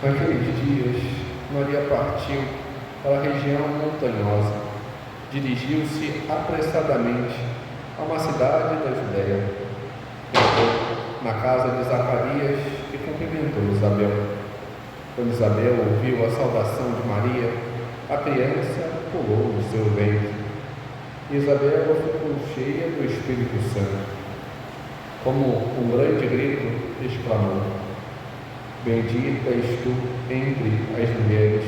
Naqueles dias, Maria partiu para a região montanhosa. Dirigiu-se apressadamente a uma cidade da Judéia. Entrou na casa de Zacarias e cumprimentou Isabel. Quando Isabel ouviu a saudação de Maria, a criança pulou no seu ventre. Isabel ficou cheia do Espírito Santo. Como um grande grito, exclamou: Bendita és tu entre as mulheres,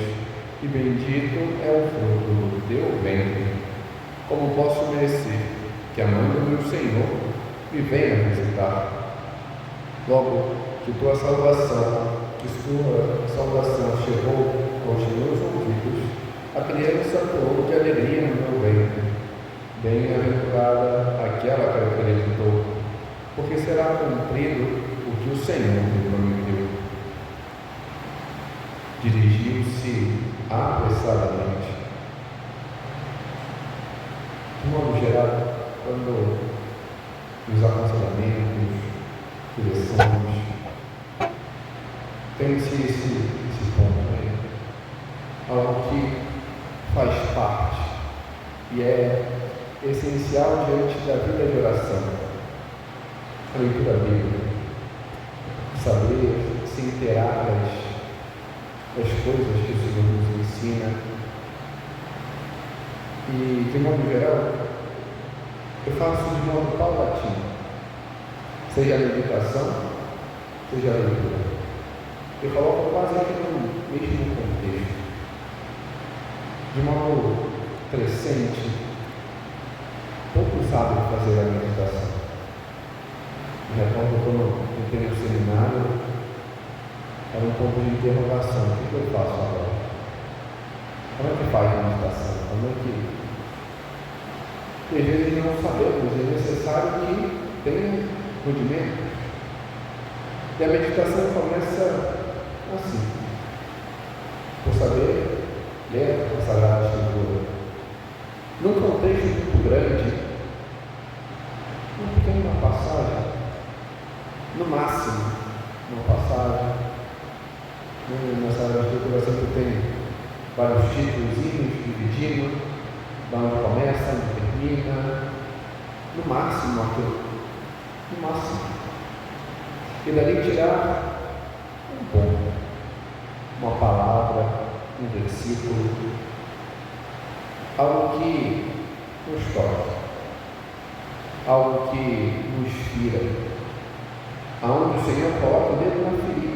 e bendito é o fruto do teu ventre. Como posso merecer que a mãe do meu Senhor me venha visitar? Logo que tua salvação chegou aos meus ouvidos, a criança pulou de alegria no meu ventre. Bem-aventurada aquela que acreditou, porque será cumprido o que o Senhor me prometeu. Dirigiu-se apressadamente. De modo geral, quando nos aconselhamentos, direções, tem-se esse ponto aí, algo que faz parte e é essencial diante da vida de oração. A leitura bíblica, saber se inteirar das coisas que o Senhor nos ensina. E, de modo geral, eu faço de modo paulatino, seja a meditação, seja a leitura. Eu coloco quase aqui no mesmo contexto, de modo crescente. Poucos sabem fazer a meditação. Me recordo quando entrei no seminário, era um ponto de interrogação: o que eu faço agora? Como é que faz a meditação? Como é que... às vezes não sabemos, é necessário que tenha rudimento. E a meditação começa assim, por saber ler a Sagrada Escritura. Num contexto muito grande, uma pequena passagem, no máximo, uma passagem. Na Sagrada Escritura sempre tem vários títulos dividindo, da onde começa, onde termina, no máximo aquilo, no máximo. E dali tirar um ponto, uma palavra, um versículo, algo que nos toque, algo que nos fira, aonde o Senhor coloca o dedo na ferida.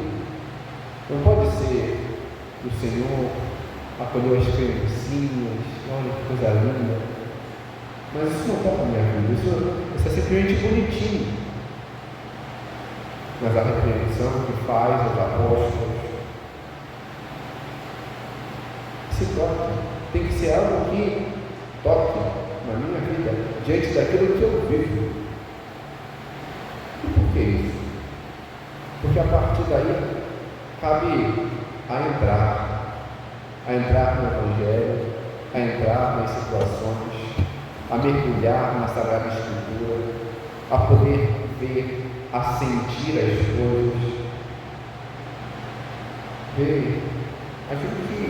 Não pode ser que o Senhor acolheu as criancinhas, olha que coisa linda, mas isso não toca a minha vida, isso é simplesmente bonitinho. Mas a repreensão que faz aos apóstolos, se toque, tem que ser algo que toque na minha vida, diante daquilo que eu vivo. E por que isso? Porque a partir daí cabe a entrar no Evangelho, a entrar nas situações, a mergulhar na Sagrada Escritura, a poder ver, a sentir as coisas, ver aquilo que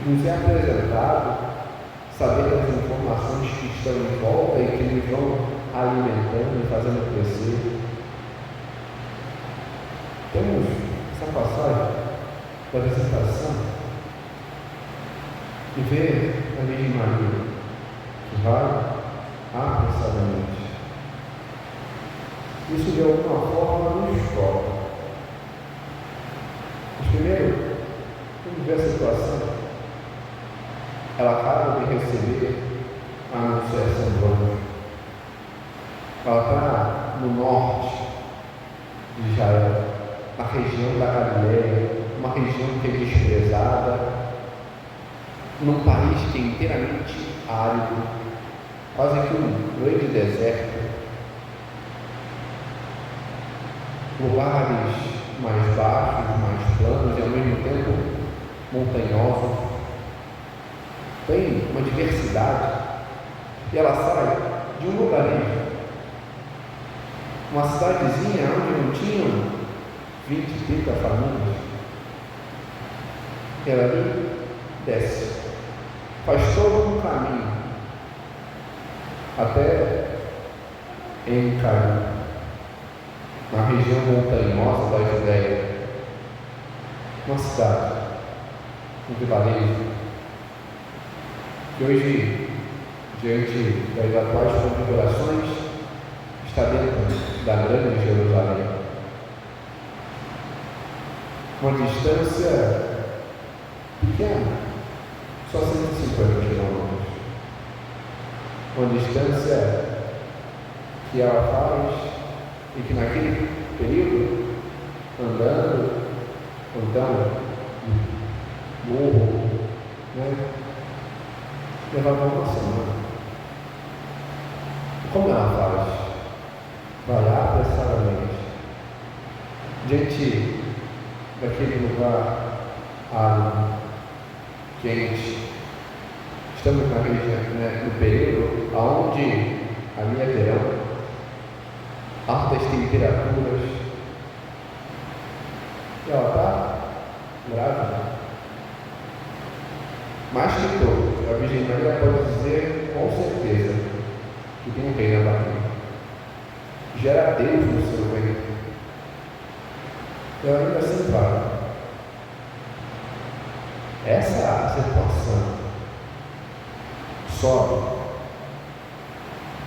nos é apresentado, saber das informações que estão em volta e que nos vão alimentando e fazendo crescer. Temos essa passagem da visitação e ver a Virgem Maria, que vai apressadamente. Isso de alguma forma nos toca. Mas primeiro, vamos ver a situação. Ela acaba de receber a anunciação do anjo. Ela está no norte de Israel, na região da Galileia, uma região que é desprezada, num país que é inteiramente árido, quase que um grande deserto, lugares mais baixos, mais planos e ao mesmo tempo montanhosos. Tem uma diversidade, e ela sai de um lugarejo, uma cidadezinha onde não tinham 20, 30 famílias. Ela ali desce, faz todo um caminho até em Caim, na região montanhosa da Judéia, uma cidade, um vilarejo, que hoje, diante das atuais configurações, está dentro da grande Jerusalém. Uma distância pequena, só 150 quilômetros. Uma distância que ela faz e que naquele período, andando, então, morro, levava uma semana. Como ela faz? Vai apressadamente, diante daquele lugar árido, quente. Estamos na região, no período onde ali é verão, altas temperaturas, e ela está grávida. Mais que todos, a Virgem Maria pode dizer com certeza que tem um rei na barriga. Gera Deus no seu ventre. Eu ainda assim vai. Essa é a situação. Sobe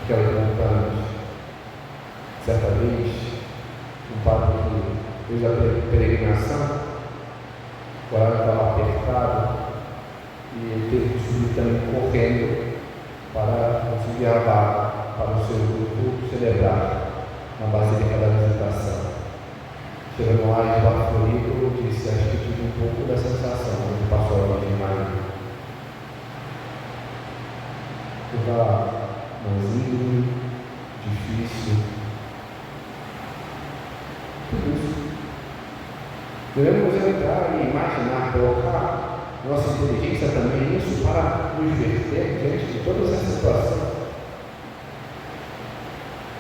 aquelas montanhas. Certa vez, um padre que fez a peregrinação, o horário estava apertado e ele teve que subir também correndo para conseguir a vaga para o seu grupo celebrar na Basílica da Visitação. Chegando lá, esbaforido, disse: acho que tive um pouco da sensação quando passou a Virgem Maria. Lugar mais íngreme, difícil. Tudo isso. Devemos entrar e imaginar, colocar nossa inteligência também nisso para nos verter diante de toda essa situação.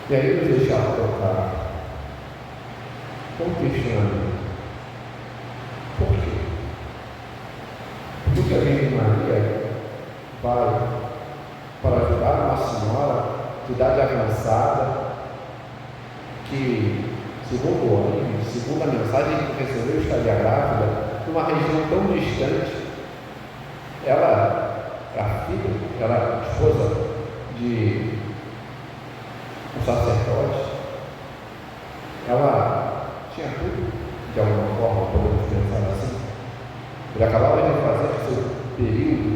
E aí nos deixar tocar com questionamento. Por quê? Porque a Virgem Maria vai para ajudar Nossa Senhora de idade avançada, que, segundo o anjo, segundo a mensagem que recebeu, estaria grávida, numa região tão distante. Ela é a filha, ela é a esposa de um sacerdote. Ela tinha tudo, de alguma forma, podemos pensar assim. Ele acabava de fazer o seu período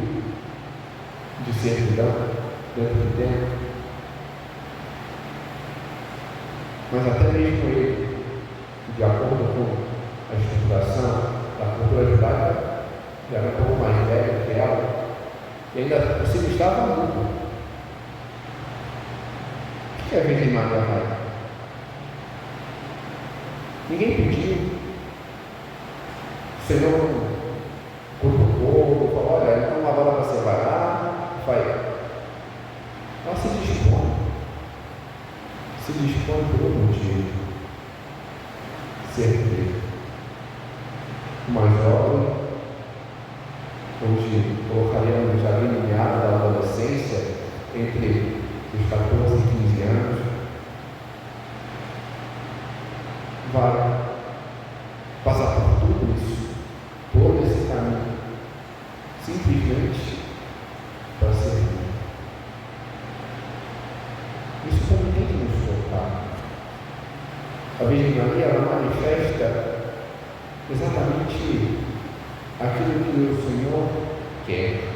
de servidão dentro do tempo. Mas até mesmo ele, de acordo com a estruturação da cultura judaica, era um pouco mais velho que ela, e ainda se estava muito. O que a Virgem Maria vai? Ninguém pediu. O Senhor cutucou, falou: olha, então agora você vai lá, vai. Ela se dispõe. Se dispõe por um motivo. Servir. Uma jovem, hoje colocaríamos ali no meado da adolescência, entre os 14 e 15 anos, vai passar por tudo isso, todo esse caminho, simplesmente A Virgem Maria, ela manifesta exatamente aquilo que o Senhor quer.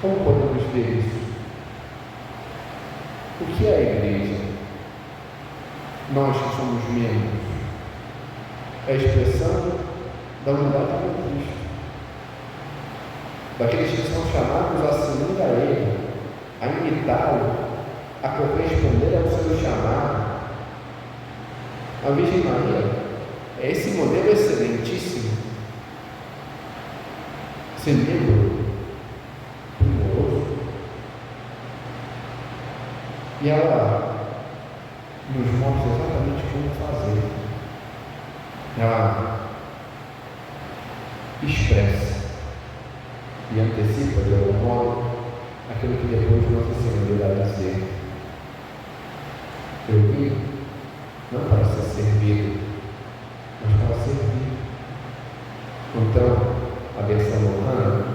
Como podemos ver isso? O que é a igreja? Nós que somos membros, é a expressão da unidade com Cristo, daqueles que são chamados a seguir a Ele, a imitá-lo, a corresponder ao seu chamado. A Virgem Maria é esse modelo excelentíssimo, esse membro primoroso, e ela nos mostra exatamente como fazer. Ela expressa e antecipa de algum modo aquilo que depois Nossa Senhora irá dizer. Eu vim não para ser servido, mas para servir. Então, a versão romana,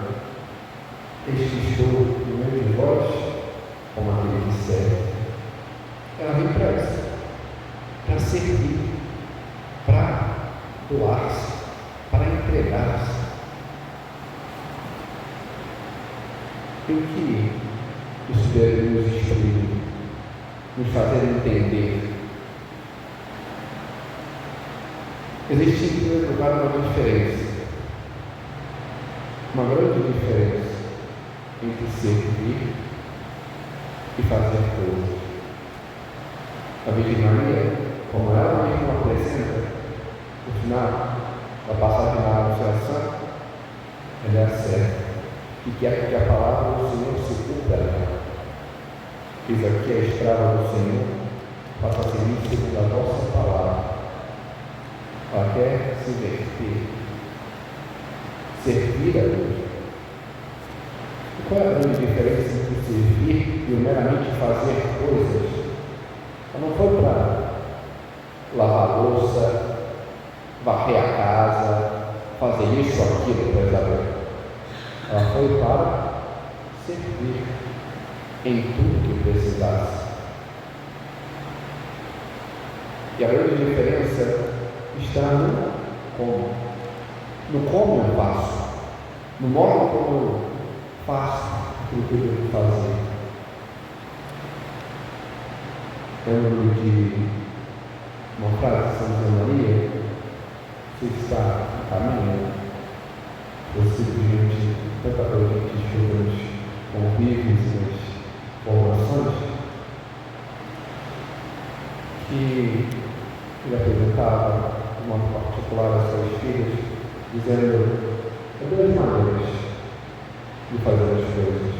este estou no meio de vós como aquele que serve. Ela vem para isso, para servir, para doar-se, para entregar-se. E o que isso deve nos instruir, nos fazer entender? Existe, em primeiro lugar, uma diferença, uma grande diferença entre servir e fazer coisas. A Virgem Maria, como ela mesma apresenta, no final da passagem da Anunciação, ela é a certa, que quer que a palavra do Senhor se cumpra nela. Eis aqui a escrava do Senhor, faça a seguir segundo a vossa palavra. Ela quer se verter, servir a Deus. E qual é a grande diferença entre servir e o meramente fazer coisas? Ela não foi para lavar a louça, varrer a casa, fazer isso ou aquilo, por exemplo. Ela foi para servir em tudo que precisasse. E a grande diferença está no como. No como eu faço, no modo como eu faço o que eu devo fazer. Lembro de uma frase de São José Maria, que está no caminho, possivelmente tanta coisa que estudamos convívios e formações, que ele apresentava de modo particular às suas filhas, dizendo: há duas maneiras de fazer as coisas.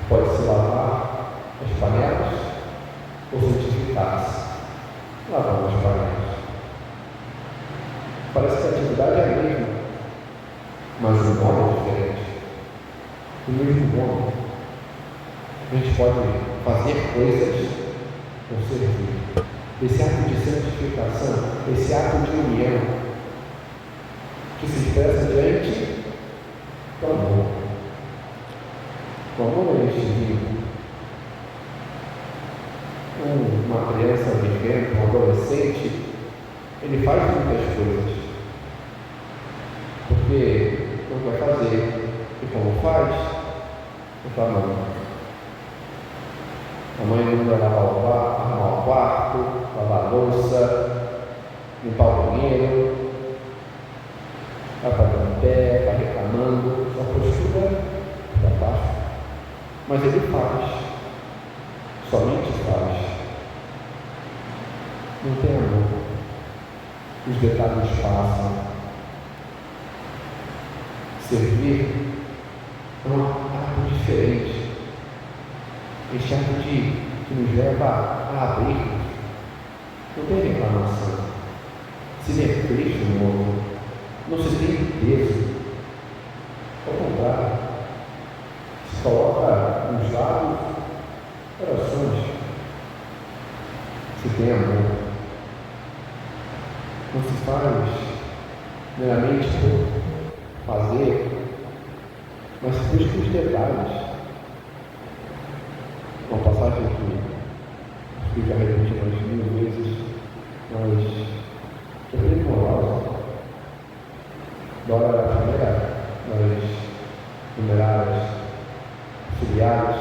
Pode-se lavar as panelas ou santificar-se lavando as panelas. Parece que a atividade é a mesma, mas o modo é diferente. O mesmo modo, a gente pode fazer coisas ou servir. Esse ato de santificação, esse ato de união, que se expressa diante do amor. O amor é este vínculo. Uma criança vivendo, um adolescente, ele faz muitas coisas, porque não vai fazer, e como faz, com a mãe. A mãe não vai arrumar o quarto, lavar a louça, limpar o banheiro, vai pagando pé, vai reclamando, sua postura para baixo. Mas ele faz, somente faz. Não tem amor. Os detalhes passam. Servir é um ato diferente. Este ato que nos leva a abrir-nos. Não tem reclamação. Se ver Cristo no outro, não se tem peso. Ao contrário, se coloca nos lábios orações. Se tem amor. Não se faz meramente por fazer, mas se busca os detalhes. Uma passagem que eu já repeti umas 1000 vezes, mas eu fui demorosa. Dora era a primeira das numeradas filiadas.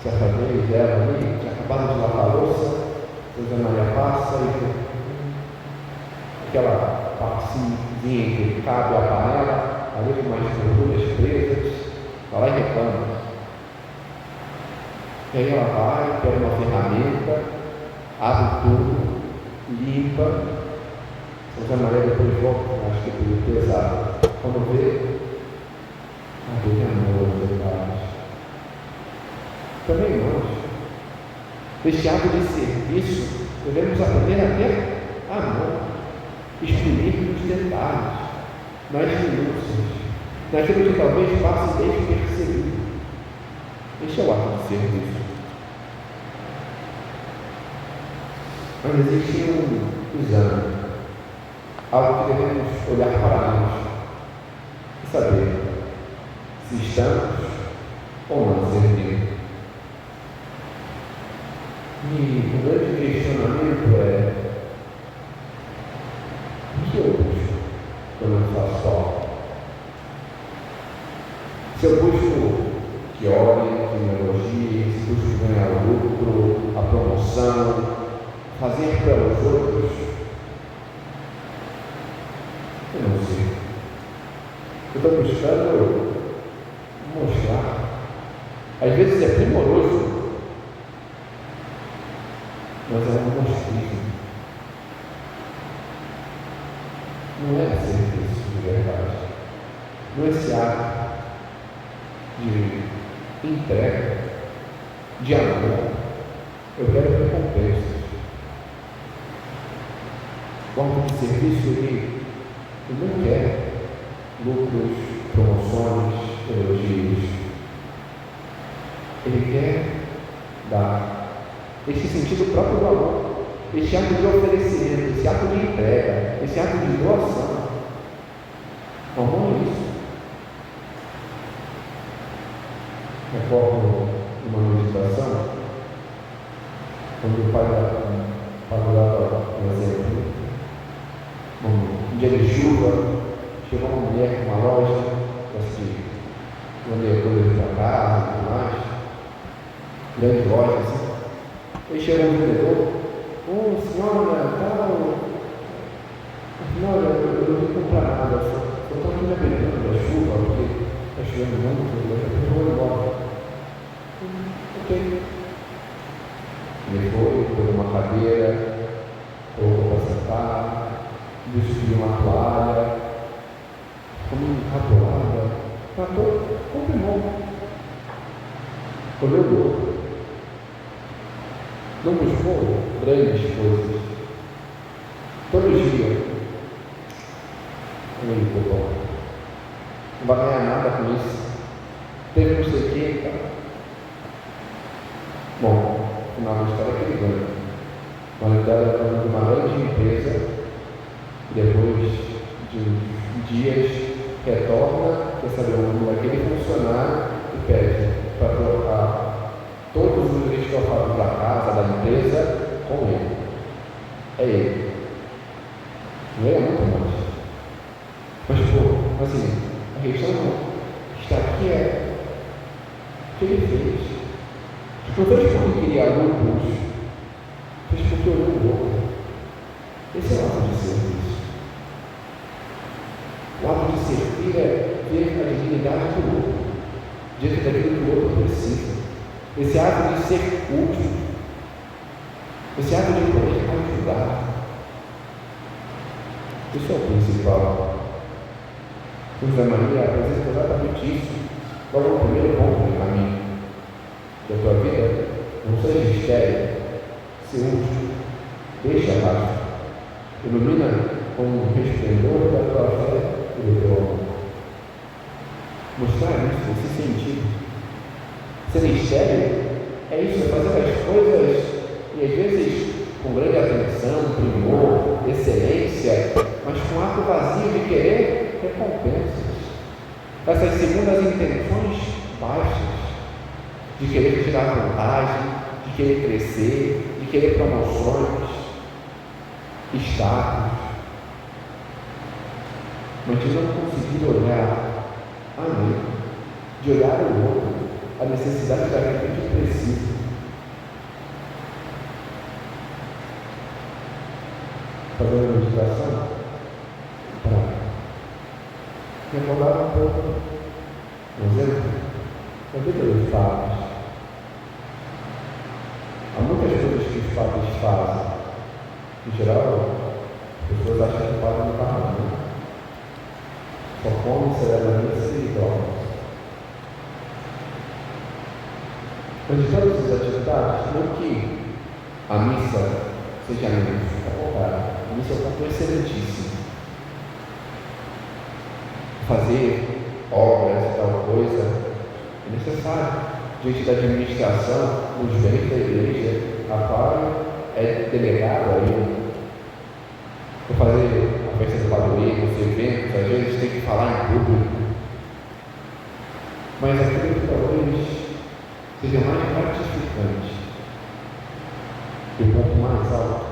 Certa vez ela ali tinha acabado de lavar a louça, José Maria passa e aquela partezinha que cabe a panela, ali com umas gorduras presas, vai lá e reclama. E aí ela vai, pega uma ferramenta, abre tudo, limpa. José Maria depois volta, acho que foi pesado. Quando vê, havia amor nos detalhes. Também nós, deste ato de serviço, devemos aprender a ter amor, exprimir nos detalhes, nas minúcias, naquilo que talvez passe despercebido. Este é o ato de serviço. Mas existe um exame, algo que devemos olhar para nós e saber se estamos ou não servindo. E o grande questionamento é: o que eu busco quando eu faço só? Se eu busco que olhem, que me elogiem, se busco ganhar o lucro, a promoção, fazer pelos outros, eu não sei. Eu estou buscando mostrar. Às vezes é primoroso, mas é um mostrismo. Não é serviço de verdade. Não é esse ato de entrega, de amor. Eu quero recompensas. O ato de serviço, ele não quer lucros, promoções, elogios. Ele quer dar este sentido próprio do amor, este ato de oferecimento, esse ato de entrega, esse ato de doação. O amor é isso. Recordo uma meditação, quando o pai dava um exemplo. Um dia de chuva, chegou uma mulher com uma loja, vender coisas para casa e tudo mais, grande loja assim. Aí chegou um vendedor: senhora, tal, senhora, eu não vou comprar nada, só estou aqui me abrindo da chuva, porque está chovendo muito, eu vou embora. Ok. Ele foi, pegou uma cadeira, colocou para sentar, vestiu uma toalha, como encapulada, tratou, confirmou. Olhou, não buscou grandes coisas. Todo dia, ele ficou: não vai ganhar nada com isso. Teve não sei o que, cara. Bom, no final da história é que ele ganha. Mas ele era de uma grande empresa, depois de dias retorna, quer saber o nome daquele funcionário e pede para trocar todos os estofados da casa, da empresa, com ele. É ele. Não é muito mais. Mas, assim, a questão que está aqui é o que ele fez. Não fez porque queria lucros, fez porque olhou o outro. Esse é o ato de serviço. O ato de servir é ver a dignidade do outro, diante daquilo que o outro precisa. Esse ato de ser útil, esse ato de poder ajudar. Isso é o principal. José Maria apresenta exatamente isso. Qual é o primeiro ponto do caminho da tua vida? Não seja estéril, ser útil, deixa rastro, ilumina com o resplendor da tua fé e do teu amor. Mostrar isso, esse sentido. Ser estéril é isso, é fazer as coisas e às vezes com grande atenção, primor, excelência, mas com ato vazio de querer recompensas. Essas segundas intenções baixas, de querer tirar vantagem, de querer crescer, de querer promoções, status, mas de não conseguir olhar além, de olhar o outro, a necessidade daquele que precisa. Fazendo a meditação para recordar um pouco, por exemplo, a vida dos padres. Há muitas coisas que os padres fazem. Em geral, as pessoas acham que o padre não faz nada. Só come, celebra a missa e dorme. Mas de todas as atividades, não que a missa seja menos, ao contrário, a missa é um ponto excelentíssimo. Fazer obras e tal coisa é necessário. Diante da administração, nos bens da igreja, a qual é delegado aí. Para fazer a festa do padroeiro, os eventos, às vezes tem que falar em público. Mas aquilo que talvez seja mais gratificante e o ponto mais alto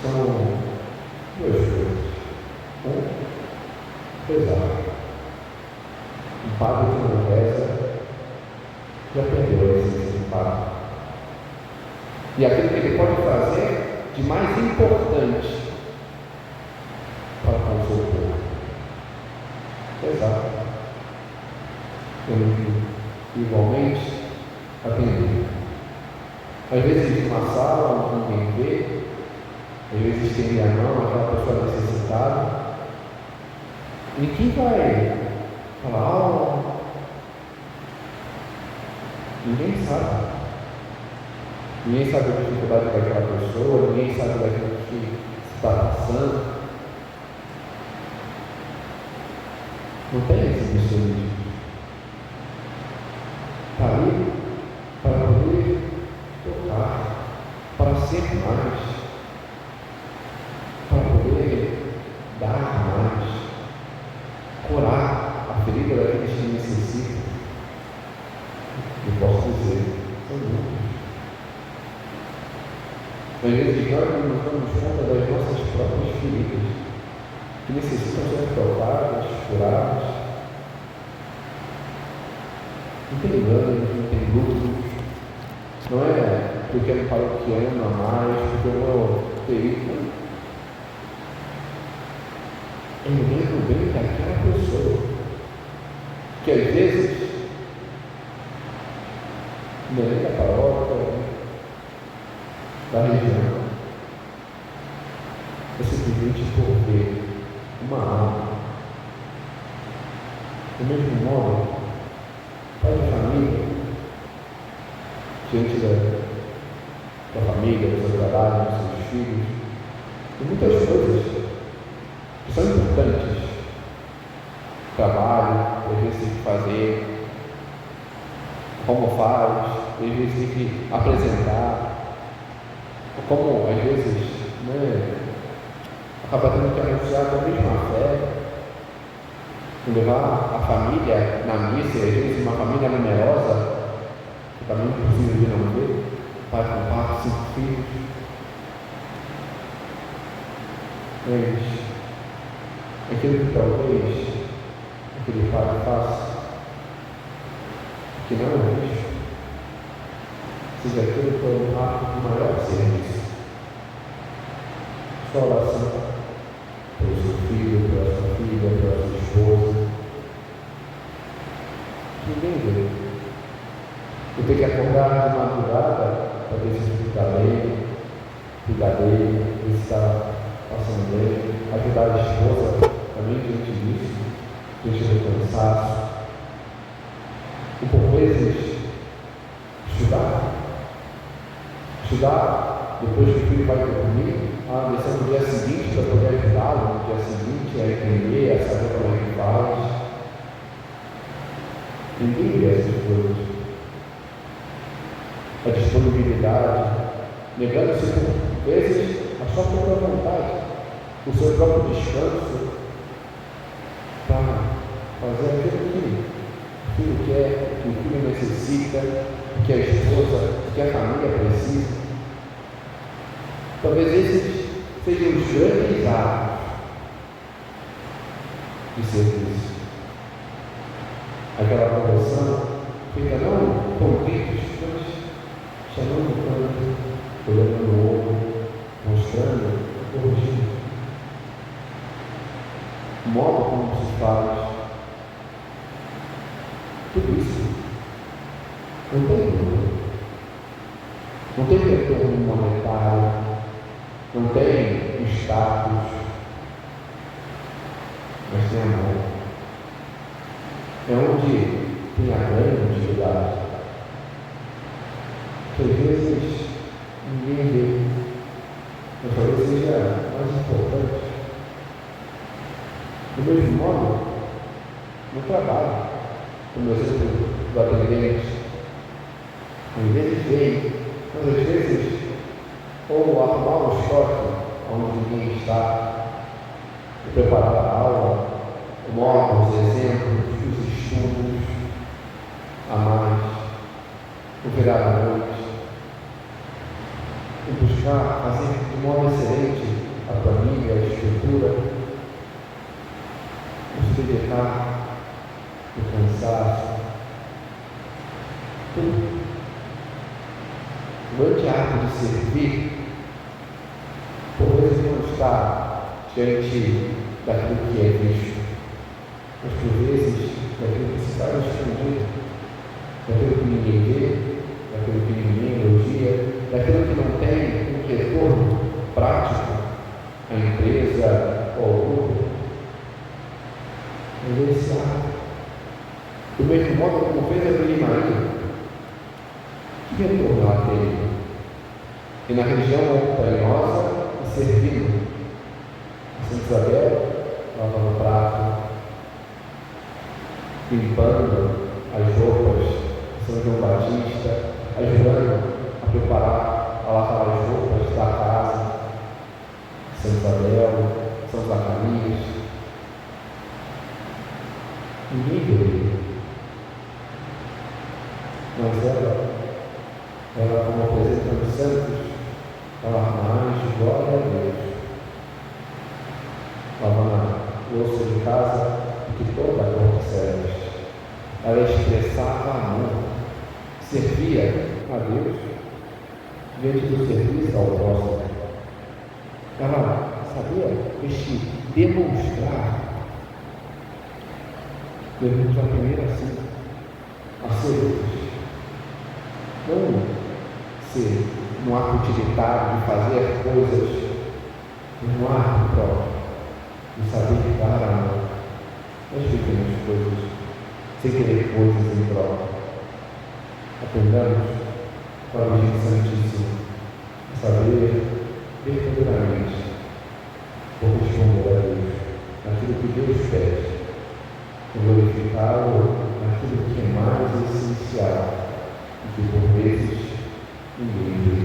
são duas coisas. Pesar. Um padre que não reza já perdeu a essência do padre. E aquilo que ele pode fazer de mais importante para com o seu povo. Pesar. Igualmente, atender. Às vezes, numa sala, ninguém vê, às vezes, estender a mão àquela pessoa necessitada. E quem vai falar? Ninguém sabe. Ninguém sabe a dificuldade daquela pessoa, ninguém sabe daquilo que está passando. Não tem esse missionismo. Está ali para poder tocar, para ser mais, para poder dar mais, curar a ferida daqueles que necessitam. Eu posso dizer, são muitos. Às vezes nós não nos damos conta das nossas próprias feridas, que necessitam ser tocadas, curadas. Não tem engano, não tem lucro. Não é porque eu paroquiano a mais, porque eu vou ter isso. É o mesmo bem daquela pessoa, que às vezes não é da paróquia, da região, é simplesmente por ver uma alma. Do mesmo modo, pai de família, diante da família, do seu trabalho, dos seus filhos, tem muitas coisas que são importantes. Trabalho, às vezes tem que fazer, como faz, às vezes tem que apresentar, como às vezes acaba tendo que anunciar a mesma fé, levar a família na missa, às vezes uma família numerosa, que também é impossível de não ver, pai com 4, 5 filhos. Mas aquilo que talvez aquele pai faça, que não é isso, seja aquilo que é um ato de maior serviço. Sua oração pelo seu filho, pela sua filha, pela sua esposa. Ninguém vê. Eu tenho que acordar de madrugada para ver se ele está bem, cuidar dele, ver se está passando bem, ajudar a esposa também diante disso, diante do cansaço. E por vezes, estudar depois que o filho vai dormir, a lição do dia seguinte para poder ajudá-lo no dia seguinte a entender, a saber como é que faz. Ninguém vê essas coisas. A disponibilidade, negando-se por vezes a sua própria vontade, o seu próprio descanso, para fazer aquilo que o filho quer, que o filho necessita, que a esposa o que a família precisa. Talvez esses sejam os grandes atos de serviço. Aquela conversão feita não com gritos, mas chamando o canto, olhando no olho, mostrando, corrigindo. O modo como se faz. Tudo isso não tem dúvida. Não tem retorno monetário, não tem status, mas tem amor. É onde tem a grande utilidade. Que às vezes ninguém vê, mas talvez seja mais importante. Do mesmo modo, no trabalho, como exemplo do atendente, às vezes vem, mas às vezes, ou arrumar um estoque onde ninguém está, e preparar a aula, o modo, os exemplos, os estudos, a mais, o virar à noite, e buscar fazer de modo excelente a família, a estrutura, se dedicar, o cansaço, tudo. O anti-ato de servir, por vezes não está diante daquilo que é visto, mas por vezes daquilo que se faz escondido, daquilo que ninguém vê, daquilo que ninguém elogia, daquilo que não tem um retorno prático à empresa ou ao grupo. Mas esse ato, do mesmo modo como fez a Virgem Maria, que retorno ela teve? E na região montanhosa e servindo a Santa Isabel, lavando o prato, limpando as roupas de São João Batista, ajudando a preparar, a lavar as roupas da casa, Santa Isabel, São Zacarias. Ninguém veio, mas ela como apresenta os santos, ela mais glória a Deus, lavando a louça de casa que toda a corte celeste. Ela expressava amor, servia a Deus diante do serviço ao próximo. Ela sabia demonstrar primeiro assim, a ser úteis. Não ser um ato utilitário de fazer coisas, mas um ato próprio, de saber dar amor nas pequenas coisas, sem querer coisas em troca. Aprendamos com a Virgem Santíssima a saber verdadeiramente corresponder a Deus naquilo que Deus pede, glorificá-lo naquilo que é mais essencial e que por vezes ninguém vê.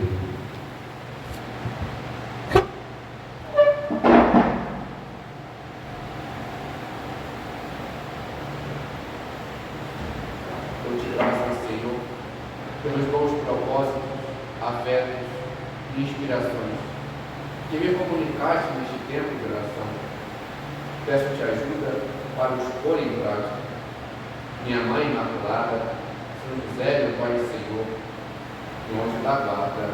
Eu te graças, Senhor, pelos bons propósitos, afetos e inspirações que me comunicaste neste tempo de oração. Peço-te ajuda para os pôr em prática. Minha Mãe Imaculada, São José, meu Pai e Senhor, meu anjo da guarda,